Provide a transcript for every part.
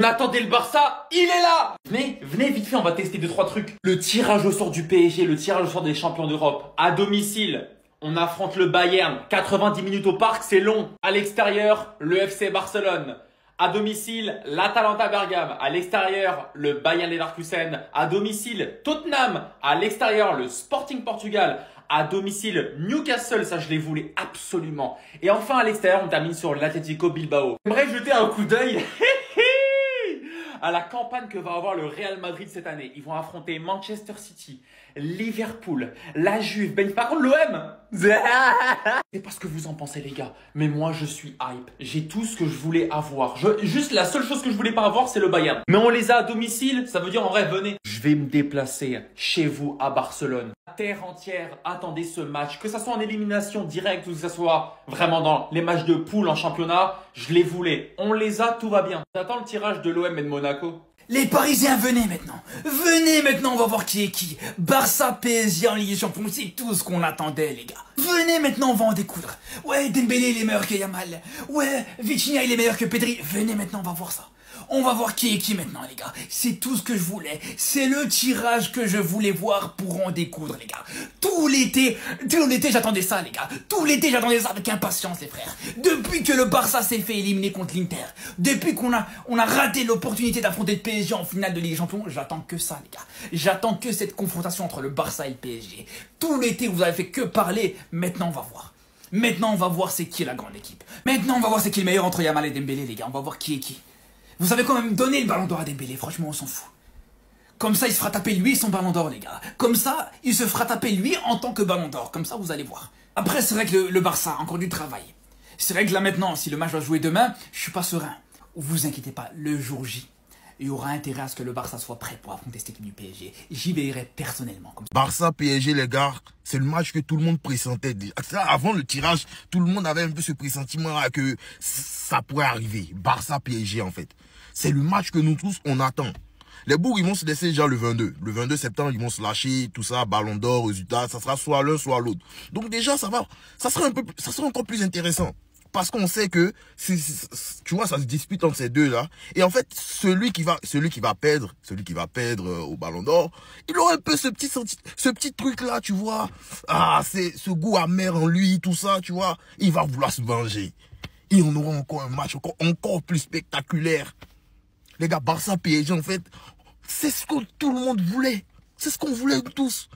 On attendait le Barça, il est là! Venez vite fait, on va tester 2-3 trucs. Le tirage au sort du PSG, le tirage au sort des champions d'Europe. À domicile, on affronte le Bayern. 90 minutes au parc, c'est long. À l'extérieur, le FC Barcelone. À domicile, l'Atalanta Bergame. À l'extérieur, le Bayern Leverkusen. À domicile, Tottenham. À l'extérieur, le Sporting Portugal. À domicile, Newcastle, ça je les voulais absolument. Et enfin à l'extérieur, on termine sur l'Atlético Bilbao. J'aimerais jeter un coup d'œil à la campagne que va avoir le Real Madrid cette année. Ils vont affronter Manchester City, Liverpool, la Juve, par contre l'OM. C'est pas ce que vous en pensez les gars, mais moi je suis hype. J'ai tout ce que je voulais avoir. Juste la seule chose que je voulais pas avoir, c'est le Bayern. Mais on les a à domicile, ça veut dire en vrai, venez. Je vais me déplacer chez vous à Barcelone. La terre entière attendait ce match, que ça soit en élimination directe ou que ça soit vraiment dans les matchs de poule en championnat, je les voulais. On les a, tout va bien. J'attends le tirage de l'OM et de Monaco. Les Parisiens, venez maintenant. Venez maintenant, on va voir qui est qui. Barça, PSG en Ligue des Champions, c'est tout ce qu'on attendait, les gars. Venez maintenant, on va en découdre. Ouais, Dembélé, il est meilleur que Yamal. Ouais, Vitinha, il est meilleur que Pedri. Venez maintenant, on va voir ça. On va voir qui est qui maintenant, les gars. C'est tout ce que je voulais. C'est le tirage que je voulais voir pour en découdre, les gars. Tout l'été, j'attendais ça, les gars. Tout l'été, j'attendais ça avec impatience, les frères. Depuis que le Barça s'est fait éliminer contre l'Inter, depuis qu'on a raté l'opportunité d'affronter le PSG en finale de Ligue des Champions, j'attends que ça, les gars. J'attends que cette confrontation entre le Barça et le PSG. Tout l'été, vous avez fait que parler. Maintenant, on va voir. Maintenant, on va voir c'est qui la grande équipe. Maintenant, on va voir c'est qui le meilleur entre Yamal et Dembélé, les gars. On va voir qui est qui. Vous avez quand même donné le ballon d'or à Dembélé, franchement on s'en fout. Comme ça il se fera taper lui son ballon d'or les gars. Comme ça il se fera taper lui en tant que ballon d'or, comme ça vous allez voir. Après c'est vrai que le Barça a encore du travail. C'est vrai que là maintenant si le match va jouer demain, je suis pas serein. Vous inquiétez pas, le jour J, il y aura intérêt à ce que le Barça soit prêt pour affronter cette équipe du PSG. J'y veillerai personnellement. Comme ça. Barça PSG les gars, c'est le match que tout le monde pressentait. Avant le tirage, tout le monde avait un peu ce pressentiment là que ça pourrait arriver. Barça PSG en fait. C'est le match que nous tous, on attend. Les Bourgs, ils vont se laisser déjà le 22. Le 22 septembre, ils vont se lâcher, tout ça, ballon d'or, résultat. Ça sera soit l'un, soit l'autre. Donc déjà, ça sera encore plus intéressant. Parce qu'on sait que, tu vois, ça se dispute entre ces deux-là. Et en fait, celui qui va perdre au ballon d'or, il aura un peu ce petit truc-là, tu vois. Ah, c'est ce goût amer en lui, tout ça, tu vois. Il va vouloir se venger. Et on aura encore un match encore plus spectaculaire. Les gars, Barça PSG, en fait, c'est ce que tout le monde voulait. C'est ce qu'on voulait tous.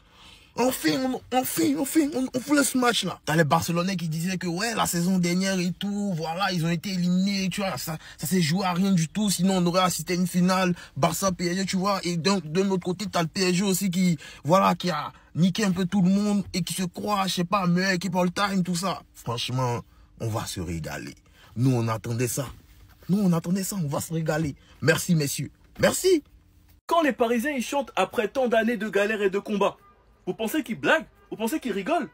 Enfin, on voulait ce match-là. T'as les Barcelonais qui disaient que, ouais, la saison dernière et tout, voilà, ils ont été éliminés, tu vois, ça s'est joué à rien du tout, sinon on aurait assisté à une finale, Barça-PSG, tu vois, et d'un autre côté, t'as le PSG aussi qui, voilà, qui a niqué un peu tout le monde et qui se croit, je sais pas, meilleure équipe all time, tout ça. Franchement, on va se régaler. Nous, on attendait ça. On va se régaler. Merci, messieurs. Merci. Quand les Parisiens ils chantent après tant d'années de galères et de combats, vous pensez qu'ils blaguent? Vous pensez qu'ils rigolent?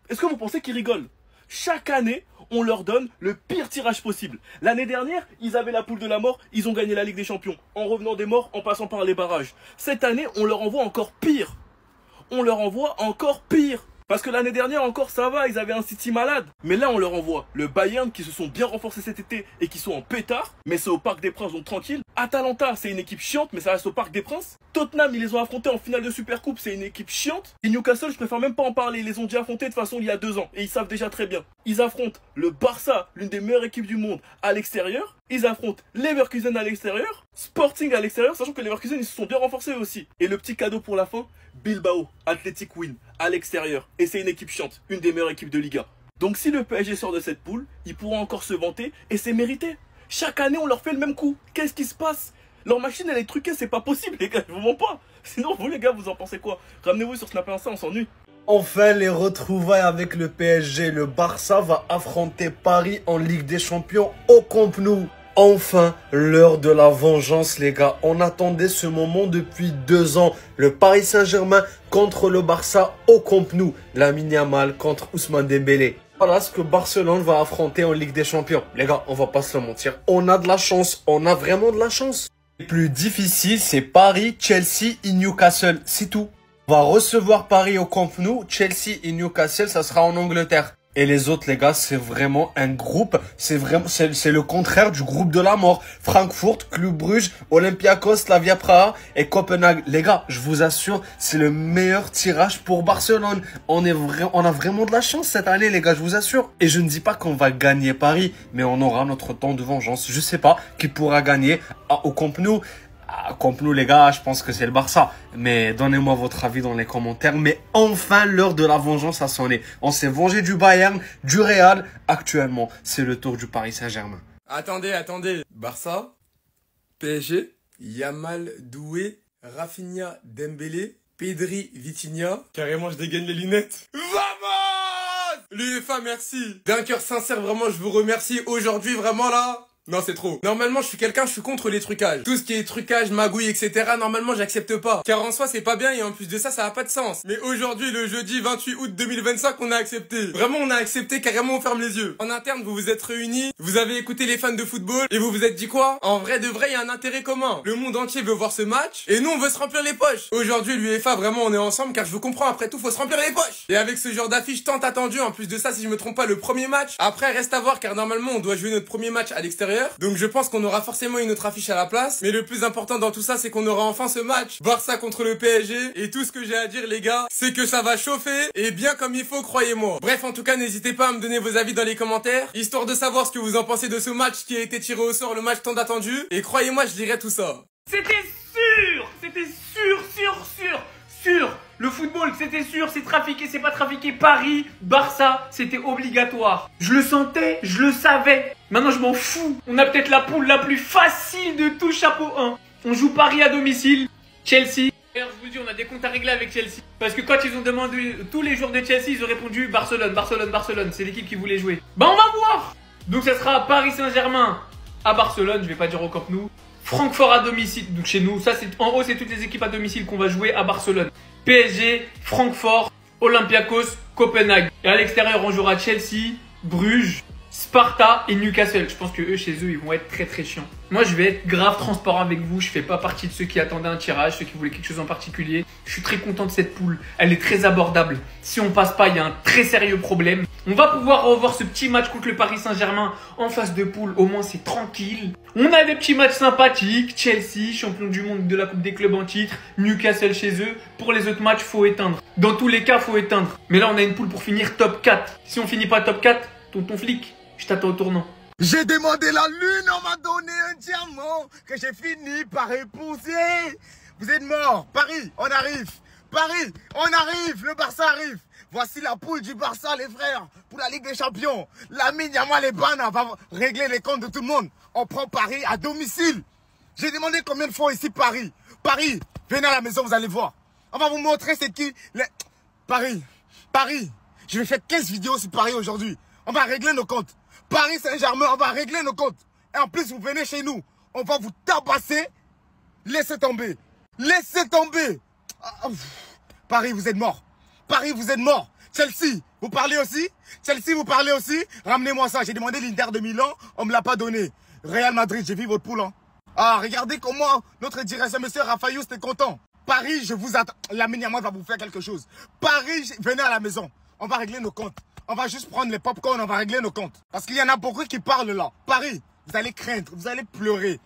Est-ce que vous pensez qu'ils rigolent? Chaque année, on leur donne le pire tirage possible. L'année dernière, ils avaient la poule de la mort, ils ont gagné la Ligue des Champions. En revenant des morts, en passant par les barrages. Cette année, on leur envoie encore pire. Parce que l'année dernière encore ça va, ils avaient un City malade. Mais là on leur envoie le Bayern qui se sont bien renforcés cet été et qui sont en pétard. Mais c'est au Parc des Princes donc tranquille. Atalanta c'est une équipe chiante mais ça reste au Parc des Princes. Tottenham ils les ont affrontés en finale de Supercoupe, c'est une équipe chiante. Et Newcastle je préfère même pas en parler, ils les ont déjà affrontés de toute façon il y a 2 ans. Et ils savent déjà très bien. Ils affrontent le Barça, l'une des meilleures équipes du monde à l'extérieur. Ils affrontent Leverkusen à l'extérieur, Sporting à l'extérieur, sachant que Leverkusen ils se sont bien renforcés aussi. Et le petit cadeau pour la fin, Bilbao, Athletic Win, à l'extérieur. Et c'est une équipe chiante, une des meilleures équipes de Liga. Donc si le PSG sort de cette poule, ils pourront encore se vanter et c'est mérité. Chaque année on leur fait le même coup. Qu'est-ce qui se passe? Leur machine elle est truquée, c'est pas possible les gars, je vous mens pas. Sinon vous les gars vous en pensez quoi? Ramenez-vous sur Snap Insta, on s'ennuie. Enfin, les retrouvailles avec le PSG. Le Barça va affronter Paris en Ligue des Champions au Camp Nou. Enfin, l'heure de la vengeance, les gars. On attendait ce moment depuis 2 ans. Le Paris Saint-Germain contre le Barça au Camp Nou. Lamine Yamal contre Ousmane Dembélé. Voilà ce que Barcelone va affronter en Ligue des Champions. Les gars, on va pas se le mentir. On a de la chance. On a vraiment de la chance. Le plus difficile, c'est Paris, Chelsea et Newcastle. C'est tout. On va recevoir Paris au Camp Nou. Chelsea et Newcastle, ça sera en Angleterre. Et les autres, les gars, c'est vraiment un groupe. C'est le contraire du groupe de la mort. Francfort, Club Brugge, Olympiakos, Slavia Praha et Copenhague. Les gars, je vous assure, c'est le meilleur tirage pour Barcelone. On a vraiment de la chance cette année, les gars, je vous assure. Et je ne dis pas qu'on va gagner Paris, mais on aura notre temps de vengeance. Je sais pas qui pourra gagner au Camp Nou. Camp Nou, les gars, je pense que c'est le Barça. Mais donnez-moi votre avis dans les commentaires. Mais enfin, l'heure de la vengeance a sonné. On s'est vengé du Bayern, du Real. Actuellement, c'est le tour du Paris Saint-Germain. Attendez. Barça, PSG, Yamal, Doué, Rafinha, Dembélé, Pedri, Vitinha. Carrément, je dégaine les lunettes. Vamos! L'UEFA, merci. D'un cœur sincère, vraiment, je vous remercie. Aujourd'hui, vraiment, là... Non, c'est trop. Normalement, je suis contre les trucages. Tout ce qui est trucage, magouille, etc. Normalement, j'accepte pas. Car en soi, c'est pas bien et en plus de ça, ça a pas de sens. Mais aujourd'hui, le jeudi 28 août 2025, on a accepté. Vraiment, on a accepté, carrément, on ferme les yeux. En interne, vous vous êtes réunis, vous avez écouté les fans de football et vous vous êtes dit quoi? En vrai de vrai, il y a un intérêt commun. Le monde entier veut voir ce match et nous, on veut se remplir les poches. Aujourd'hui, l'UEFA, vraiment, on est ensemble car je vous comprends, après tout, faut se remplir les poches. Et avec ce genre d'affiche tant attendu, en plus de ça, si je me trompe pas, le premier match. Après, reste à voir car normalement, on doit jouer notre premier match à l'extérieur. Donc je pense qu'on aura forcément une autre affiche à la place. Mais le plus important dans tout ça, c'est qu'on aura enfin ce match. Barça contre le PSG. Et tout ce que j'ai à dire, les gars, c'est que ça va chauffer. Et bien comme il faut, croyez-moi. Bref, en tout cas, n'hésitez pas à me donner vos avis dans les commentaires. Histoire de savoir ce que vous en pensez de ce match qui a été tiré au sort, le match tant attendu. Et croyez-moi, je dirai tout ça. C'était sûr. Le football, c'était sûr, c'est trafiqué, c'est pas trafiqué. Paris, Barça, c'était obligatoire. Je le sentais, je le savais. Maintenant, je m'en fous. On a peut-être la poule la plus facile de tout, chapeau 1. On joue Paris à domicile, Chelsea. D'ailleurs, je vous dis, on a des comptes à régler avec Chelsea. Parce que quand ils ont demandé tous les joueurs de Chelsea, ils ont répondu Barcelone. C'est l'équipe qui voulait jouer. Bah, on va voir. Donc, ça sera Paris Saint-Germain à Barcelone, je vais pas dire au Camp Nou. Francfort à domicile, donc chez nous. Ça, c'est en haut, c'est toutes les équipes à domicile qu'on va jouer à Barcelone. PSG, Francfort, Olympiakos, Copenhague. Et à l'extérieur, on jouera Chelsea, Bruges, Sparta et Newcastle. Je pense que eux, chez eux, ils vont être très chiants. Moi, je vais être grave transparent avec vous. Je fais pas partie de ceux qui attendaient un tirage, ceux qui voulaient quelque chose en particulier. Je suis très content de cette poule. Elle est très abordable. Si on passe pas, il y a un très sérieux problème. On va pouvoir revoir ce petit match contre le Paris Saint-Germain en phase de poule. Au moins, c'est tranquille. On a des petits matchs sympathiques. Chelsea, champion du monde de la Coupe des clubs en titre. Newcastle chez eux. Pour les autres matchs, faut éteindre. Dans tous les cas, faut éteindre. Mais là, on a une poule pour finir top 4. Si on finit pas top 4, tonton flic, je t'attends au tournant. J'ai demandé la lune, on m'a donné un diamant que j'ai fini par épouser. Vous êtes morts. Paris, on arrive. Paris, on arrive. Le Barça arrive. Voici la poule du Barça, les frères, pour la Ligue des Champions. Lamine Yamal et Bana va régler les comptes de tout le monde. On prend Paris à domicile. J'ai demandé combien de fois ici Paris. Paris, venez à la maison, vous allez voir. On va vous montrer c'est qui. Paris. Je vais faire 15 vidéos sur Paris aujourd'hui. On va régler nos comptes. Paris Saint-Germain, on va régler nos comptes. Et en plus, vous venez chez nous. On va vous tabasser. Laissez tomber. Laissez tomber. Paris, vous êtes morts. Paris, vous êtes morts. Chelsea, vous parlez aussi? Chelsea, vous parlez aussi? Ramenez-moi ça. J'ai demandé l'Inter de Milan. On me l'a pas donné. Real Madrid, j'ai vu votre poule. Hein. Ah, regardez comment notre directeur, monsieur Raphaël, était content. Paris, je vous attends. Lamine Yamal va vous faire quelque chose. Paris, venez à la maison. On va régler nos comptes. On va juste prendre les pop-corn, on va régler nos comptes. Parce qu'il y en a beaucoup qui parlent là. Paris, vous allez craindre, vous allez pleurer.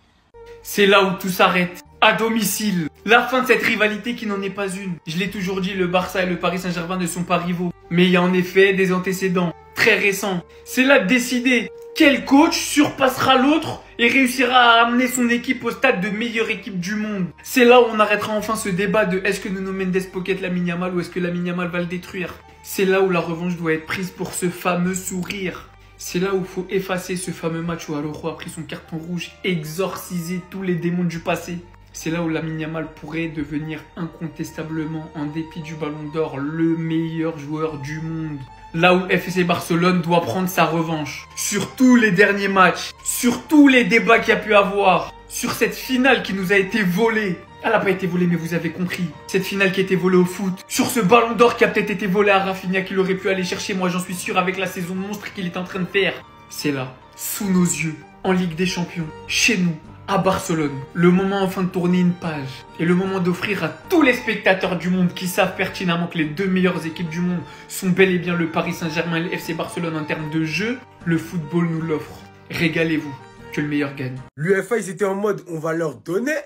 C'est là où tout s'arrête. À domicile. La fin de cette rivalité qui n'en est pas une. Je l'ai toujours dit, le Barça et le Paris Saint-Germain ne sont pas rivaux. Mais il y a en effet des antécédents très récents. C'est là de décider quel coach surpassera l'autre et réussira à amener son équipe au stade de meilleure équipe du monde. C'est là où on arrêtera enfin ce débat de est-ce que Nuno Mendes pocket Lamine Yamal ou est-ce que Lamine Yamal va le détruire. C'est là où la revanche doit être prise pour ce fameux sourire. C'est là où il faut effacer ce fameux match où Araujo a pris son carton rouge, exorciser tous les démons du passé. C'est là où Lamine Yamal pourrait devenir incontestablement, en dépit du Ballon d'Or, le meilleur joueur du monde. Là où FC Barcelone doit prendre sa revanche. Sur tous les derniers matchs, sur tous les débats qu'il y a pu avoir, sur cette finale qui nous a été volée. Elle n'a pas été volée, mais vous avez compris. Cette finale qui a été volée au foot. Sur ce Ballon d'Or qui a peut-être été volé à Rafinha, qu'il aurait pu aller chercher, moi j'en suis sûr, avec la saison monstre qu'il est en train de faire. C'est là, sous nos yeux, en Ligue des Champions, chez nous, à Barcelone. Le moment enfin de tourner une page et le moment d'offrir à tous les spectateurs du monde qui savent pertinemment que les deux meilleures équipes du monde sont bel et bien le Paris Saint-Germain et le FC Barcelone en termes de jeu, le football nous l'offre. Régalez-vous, que le meilleur gagne. L'UEFA, ils étaient en mode, on va leur donner.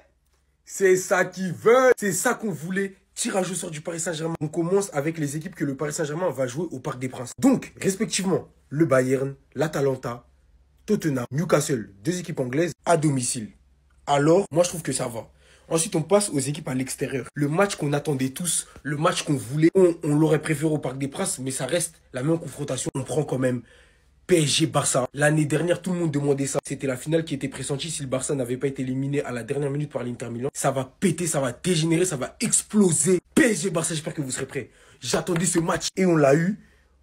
C'est ça qu'ils veulent. C'est ça qu'on voulait. Tirage au sort du Paris Saint-Germain. On commence avec les équipes que le Paris Saint-Germain va jouer au Parc des Princes. Donc, respectivement, le Bayern, l'Atalanta, Tottenham, Newcastle, 2 équipes anglaises à domicile. Alors, moi je trouve que ça va. Ensuite, on passe aux équipes à l'extérieur. Le match qu'on attendait tous, le match qu'on voulait, on l'aurait préféré au Parc des Princes, mais ça reste la même confrontation. On prend quand même PSG-Barça. L'année dernière, tout le monde demandait ça. C'était la finale qui était pressentie si le Barça n'avait pas été éliminé à la dernière minute par l'Inter Milan. Ça va péter, ça va dégénérer, ça va exploser. PSG-Barça, j'espère que vous serez prêts. J'attendais ce match et on l'a eu.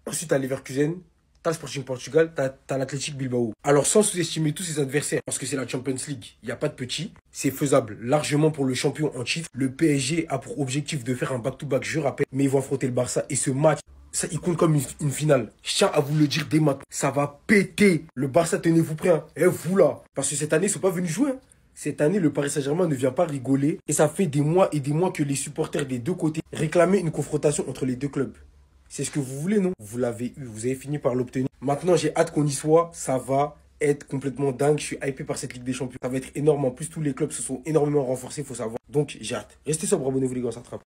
Ensuite, à Leverkusen, t'as le Sporting Portugal, t'as l'Athletic Bilbao. Alors, sans sous-estimer tous ses adversaires, parce que c'est la Champions League, il n'y a pas de petits, c'est faisable largement pour le champion en titre. Le PSG a pour objectif de faire un back-to-back, je rappelle, mais ils vont affronter le Barça. Et ce match, ça, il compte comme une finale. Je tiens à vous le dire dès maintenant. Ça va péter. Le Barça, tenez-vous prêts. Hein. Et vous là. Parce que cette année, ils ne sont pas venus jouer. Hein. Cette année, le Paris Saint-Germain ne vient pas rigoler. Et ça fait des mois et des mois que les supporters des deux côtés réclamaient une confrontation entre les deux clubs. C'est ce que vous voulez, non? Vous l'avez eu, vous avez fini par l'obtenir. Maintenant, j'ai hâte qu'on y soit. Ça va être complètement dingue. Je suis hypé par cette Ligue des Champions. Ça va être énorme. En plus, tous les clubs se sont énormément renforcés, il faut savoir. Donc, j'ai hâte. Restez sobre, abonnez-vous les gars, ça attrape.